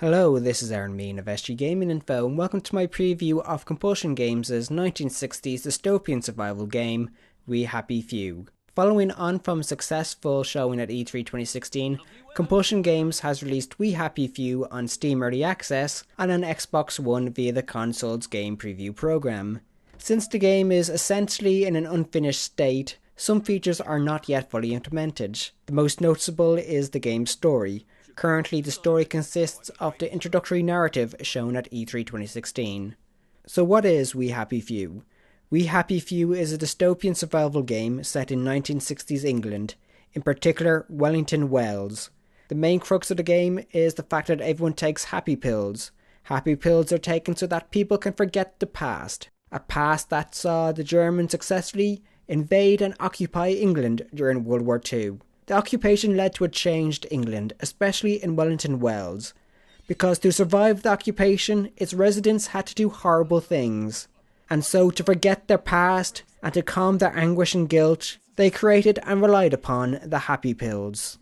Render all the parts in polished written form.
Hello, this is Aaron Mean of SG Gaming Info, and welcome to my preview of Compulsion Games' 1960s dystopian survival game, We Happy Few. Following on from a successful showing at E3 2016, Compulsion Games has released We Happy Few on Steam Early Access and on Xbox One via the console's game preview program. Since the game is essentially in an unfinished state, some features are not yet fully implemented. The most noticeable is the game's story. Currently, the story consists of the introductory narrative shown at E3 2016. So what is We Happy Few? We Happy Few is a dystopian survival game set in 1960s England, in particular Wellington Wells. The main crux of the game is the fact that everyone takes happy pills. Happy pills are taken so that people can forget the past, a past that saw the Germans successfully invade and occupy England during World War II. The occupation led to a changed England, especially in Wellington Wells, because to survive the occupation, its residents had to do horrible things. And so, to forget their past and to calm their anguish and guilt, they created and relied upon the happy pills.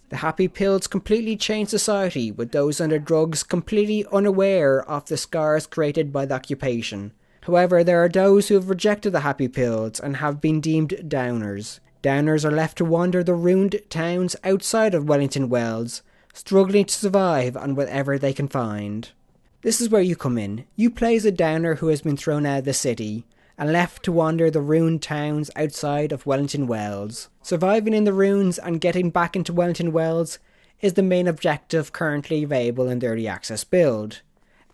The happy pills completely changed society, with those under drugs completely unaware of the scars created by the occupation. However, there are those who have rejected the happy pills and have been deemed downers. Downers are left to wander the ruined towns outside of Wellington Wells, struggling to survive on whatever they can find. This is where you come in. You play as a downer who has been thrown out of the city and left to wander the ruined towns outside of Wellington Wells. Surviving in the ruins and getting back into Wellington Wells is the main objective currently available in the early access build.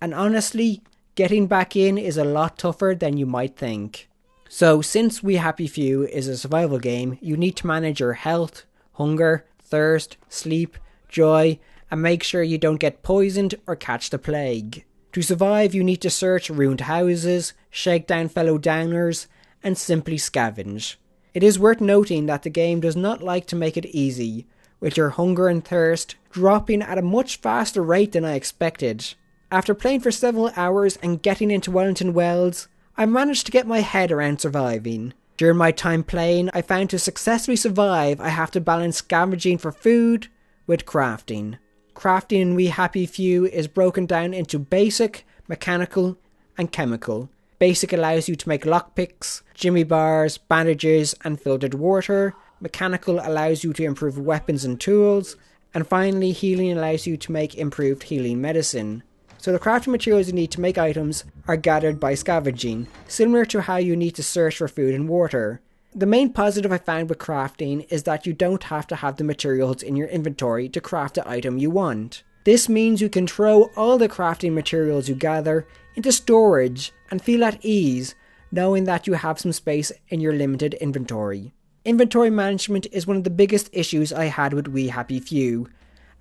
And honestly, getting back in is a lot tougher than you might think. So, since We Happy Few is a survival game, you need to manage your health, hunger, thirst, sleep, joy, and make sure you don't get poisoned or catch the plague. To survive, you need to search ruined houses, shake down fellow downers, and simply scavenge. It is worth noting that the game does not like to make it easy, with your hunger and thirst dropping at a much faster rate than I expected. After playing for several hours and getting into Wellington Wells, I managed to get my head around surviving. During my time playing, I found to successfully survive I have to balance scavenging for food with crafting. Crafting in We Happy Few is broken down into basic, mechanical, and chemical. Basic allows you to make lockpicks, jimmy bars, bandages, and filtered water. Mechanical allows you to improve weapons and tools. And finally, healing allows you to make improved healing medicine. So the crafting materials you need to make items are gathered by scavenging, similar to how you need to search for food and water. The main positive I found with crafting is that you don't have to have the materials in your inventory to craft the item you want. This means you can throw all the crafting materials you gather into storage and feel at ease, knowing that you have some space in your limited inventory. Inventory management is one of the biggest issues I had with We Happy Few,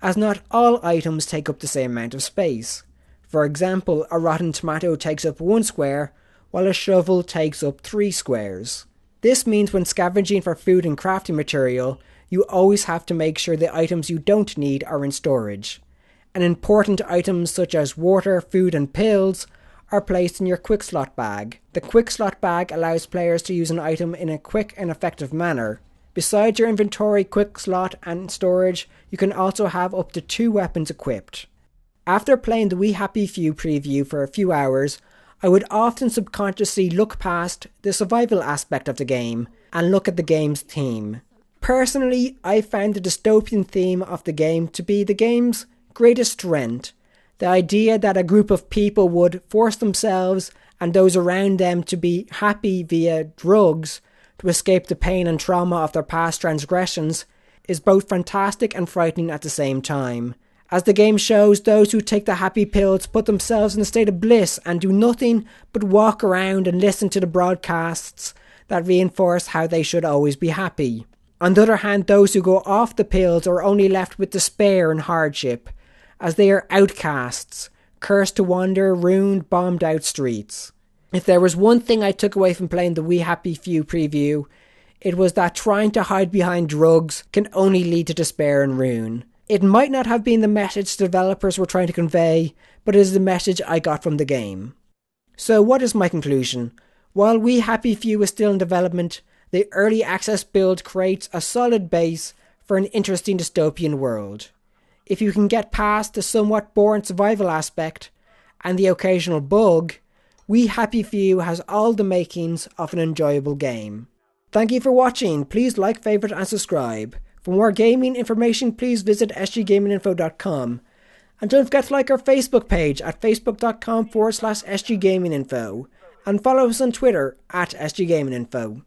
as not all items take up the same amount of space. For example, a rotten tomato takes up 1 square, while a shovel takes up 3 squares. This means when scavenging for food and crafting material, you always have to make sure the items you don't need are in storage. And important items such as water, food and pills are placed in your quick slot bag. The quick slot bag allows players to use an item in a quick and effective manner. Besides your inventory, quick slot and storage, you can also have up to 2 weapons equipped. After playing the We Happy Few preview for a few hours, I would often subconsciously look past the survival aspect of the game and look at the game's theme. Personally, I found the dystopian theme of the game to be the game's greatest strength. The idea that a group of people would force themselves and those around them to be happy via drugs to escape the pain and trauma of their past transgressions is both fantastic and frightening at the same time. As the game shows, those who take the happy pills put themselves in a state of bliss and do nothing but walk around and listen to the broadcasts that reinforce how they should always be happy. On the other hand, those who go off the pills are only left with despair and hardship, as they are outcasts, cursed to wander ruined, bombed out streets. If there was one thing I took away from playing the We Happy Few preview, it was that trying to hide behind drugs can only lead to despair and ruin. It might not have been the message developers were trying to convey, but it is the message I got from the game. So what is my conclusion? While We Happy Few is still in development, the early access build creates a solid base for an interesting dystopian world. if you can get past the somewhat boring survival aspect and the occasional bug, We Happy Few has all the makings of an enjoyable game. Thank you for watching. Please like, favourite and subscribe. For more gaming information, please visit sggaminginfo.com. And don't forget to like our Facebook page at facebook.com/sggaminginfo. And follow us on Twitter at sggaminginfo.